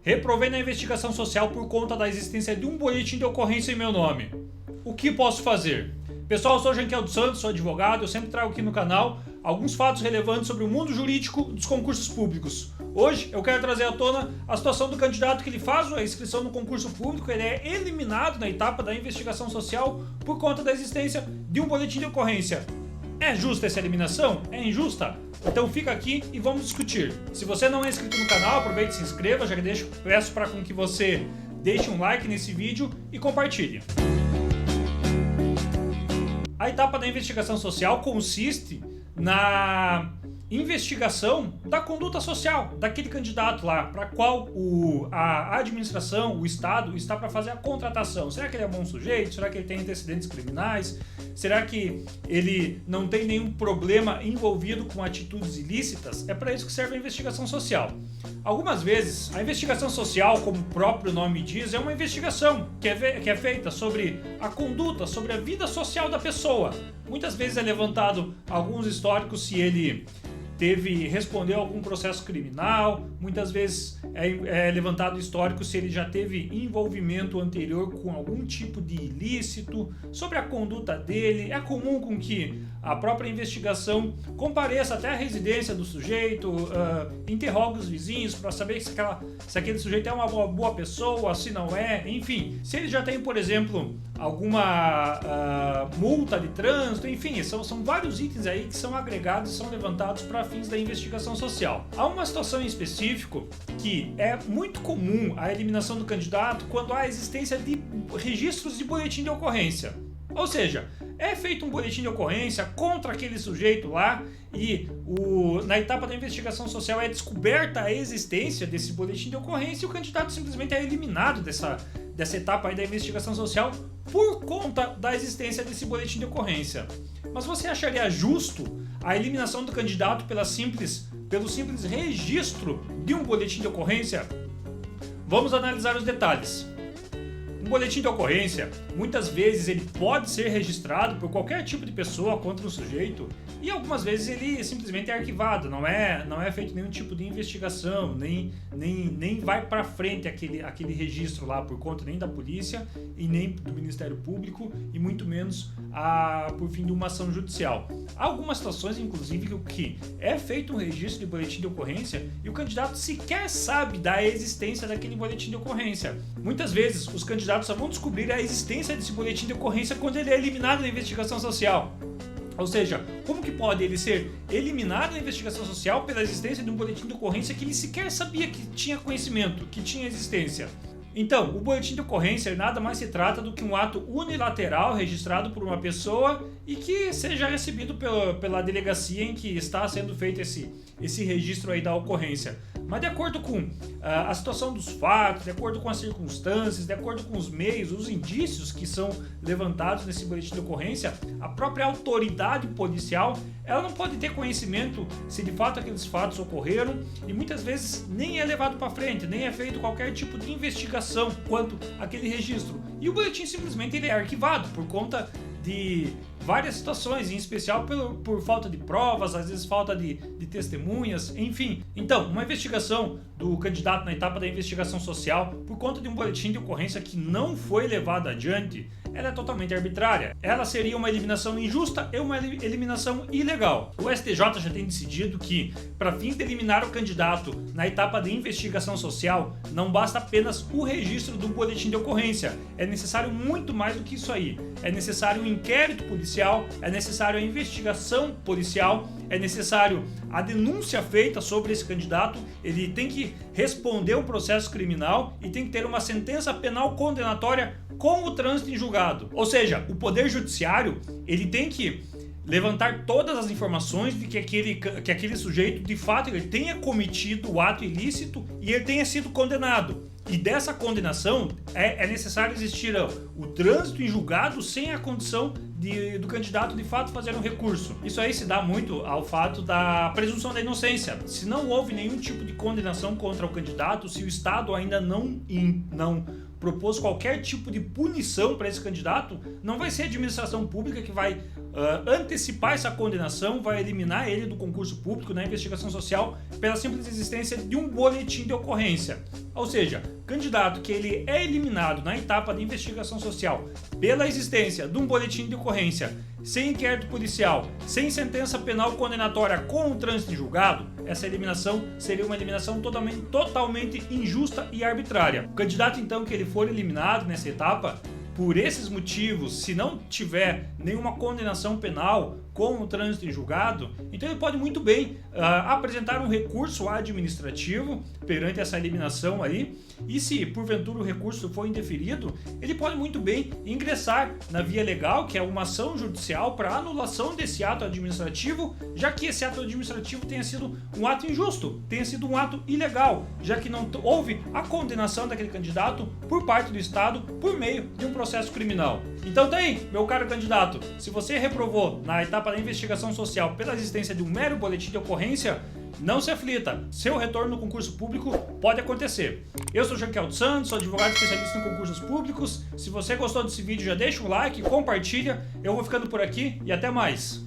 Reprovei na investigação social por conta da existência de um boletim de ocorrência em meu nome. O que posso fazer? Pessoal, eu sou Janquiel dos Santos, sou advogado, eu sempre trago aqui no canal alguns fatos relevantes sobre o mundo jurídico dos concursos públicos. Hoje eu quero trazer à tona a situação do candidato que ele faz a inscrição no concurso público, ele é eliminado na etapa da investigação social por conta da existência de um boletim de ocorrência. É justa essa eliminação? É injusta? Então fica aqui e vamos discutir. Se você não é inscrito no canal, aproveite e se inscreva, já que peço para que você deixe um like nesse vídeo e compartilhe. A etapa da investigação social consiste na investigação da conduta social daquele candidato lá, para qual a administração, o Estado, está para fazer a contratação. Será que ele é bom sujeito? Será que ele tem antecedentes criminais? Será que ele não tem nenhum problema envolvido com atitudes ilícitas? É para isso que serve a investigação social. Algumas vezes, a investigação social, como o próprio nome diz, é uma investigação que é feita sobre a conduta, sobre a vida social da pessoa. Muitas vezes é levantado alguns históricos se ele respondeu a algum processo criminal, muitas vezes é levantado histórico se ele já teve envolvimento anterior com algum tipo de ilícito, sobre a conduta dele. É comum com que a própria investigação compareça até a residência do sujeito, interrogue os vizinhos para saber se aquele sujeito é uma boa pessoa, se não é, enfim. Se ele já tem, por exemplo, alguma multa de trânsito, enfim, são vários itens aí que são agregados e são levantados para fins da investigação social. Há uma situação em específico que é muito comum a eliminação do candidato quando há a existência de registros de boletim de ocorrência. Ou seja, é feito um boletim de ocorrência contra aquele sujeito lá e na etapa da investigação social é descoberta a existência desse boletim de ocorrência e o candidato simplesmente é eliminado dessa etapa aí da investigação social por conta da existência desse boletim de ocorrência. Mas você acharia justo a eliminação do candidato pelo simples registro de um boletim de ocorrência? Vamos analisar os detalhes. Um boletim de ocorrência, muitas vezes ele pode ser registrado por qualquer tipo de pessoa contra o sujeito e algumas vezes ele simplesmente é arquivado, não é feito nenhum tipo de investigação, nem vai para frente aquele registro lá por conta nem da polícia e nem do Ministério Público e muito menos por fim de uma ação judicial. Há algumas situações, inclusive, que é feito um registro de boletim de ocorrência e o candidato sequer sabe da existência daquele boletim de ocorrência. Muitas vezes os candidatos só vão descobrir a existência desse boletim de ocorrência quando ele é eliminado da investigação social. Ou seja, como que pode ele ser eliminado da investigação social pela existência de um boletim de ocorrência que ele sequer sabia que tinha conhecimento, que tinha existência? Então, o boletim de ocorrência nada mais se trata do que um ato unilateral registrado por uma pessoa e que seja recebido pela delegacia em que está sendo feito esse registro aí da ocorrência. Mas de acordo com a situação dos fatos, de acordo com as circunstâncias, de acordo com os meios, os indícios que são levantados nesse boletim de ocorrência, a própria autoridade policial ela não pode ter conhecimento se de fato aqueles fatos ocorreram e muitas vezes nem é levado para frente, nem é feito qualquer tipo de investigação quanto àquele registro. E o boletim simplesmente ele é arquivado por conta de várias situações, em especial por falta de provas, às vezes falta de testemunhas, enfim. Então, uma investigação do candidato na etapa da investigação social por conta de um boletim de ocorrência que não foi levado adiante, ela é totalmente arbitrária. Ela seria uma eliminação injusta e uma eliminação ilegal. O STJ já tem decidido que, para fins de eliminar o candidato na etapa de investigação social, não basta apenas o registro do boletim de ocorrência. É necessário muito mais do que isso aí. É necessário um inquérito policial, é necessário a investigação policial, é necessário a denúncia feita sobre esse candidato, ele tem que responder um processo criminal e tem que ter uma sentença penal condenatória com o trânsito em julgado. Ou seja, o Poder Judiciário ele tem que levantar todas as informações de que aquele sujeito de fato ele tenha cometido o ato ilícito e ele tenha sido condenado. E dessa condenação é necessário existir o trânsito em julgado sem a condição do candidato de fato fazer um recurso. Isso aí se dá muito ao fato da presunção da inocência. Se não houve nenhum tipo de condenação contra o candidato, se o Estado ainda não propôs qualquer tipo de punição para esse candidato, não vai ser a administração pública que vai antecipar essa condenação, vai eliminar ele do concurso público na investigação social pela simples existência de um boletim de ocorrência. Ou seja, candidato que ele é eliminado na etapa de investigação social pela existência de um boletim de ocorrência, sem inquérito policial, sem sentença penal condenatória com o trânsito em julgado, essa eliminação seria uma eliminação totalmente injusta e arbitrária. O candidato, então, que ele for eliminado nessa etapa, por esses motivos, se não tiver nenhuma condenação penal com o trânsito em julgado, então ele pode muito bem apresentar um recurso administrativo perante essa eliminação aí, e se porventura o recurso for indeferido, ele pode muito bem ingressar na via legal, que é uma ação judicial para anulação desse ato administrativo, já que esse ato administrativo tenha sido um ato injusto, tenha sido um ato ilegal, já que não houve a condenação daquele candidato por parte do Estado por meio de um processo criminal. Então tá aí, meu caro candidato, se você reprovou na etapa da investigação social pela existência de um mero boletim de ocorrência, não se aflita, seu retorno no concurso público pode acontecer. Eu sou Jankel dos Santos, sou advogado especialista em concursos públicos. Se você gostou desse vídeo, já deixa um like, compartilha. Eu vou ficando por aqui e até mais.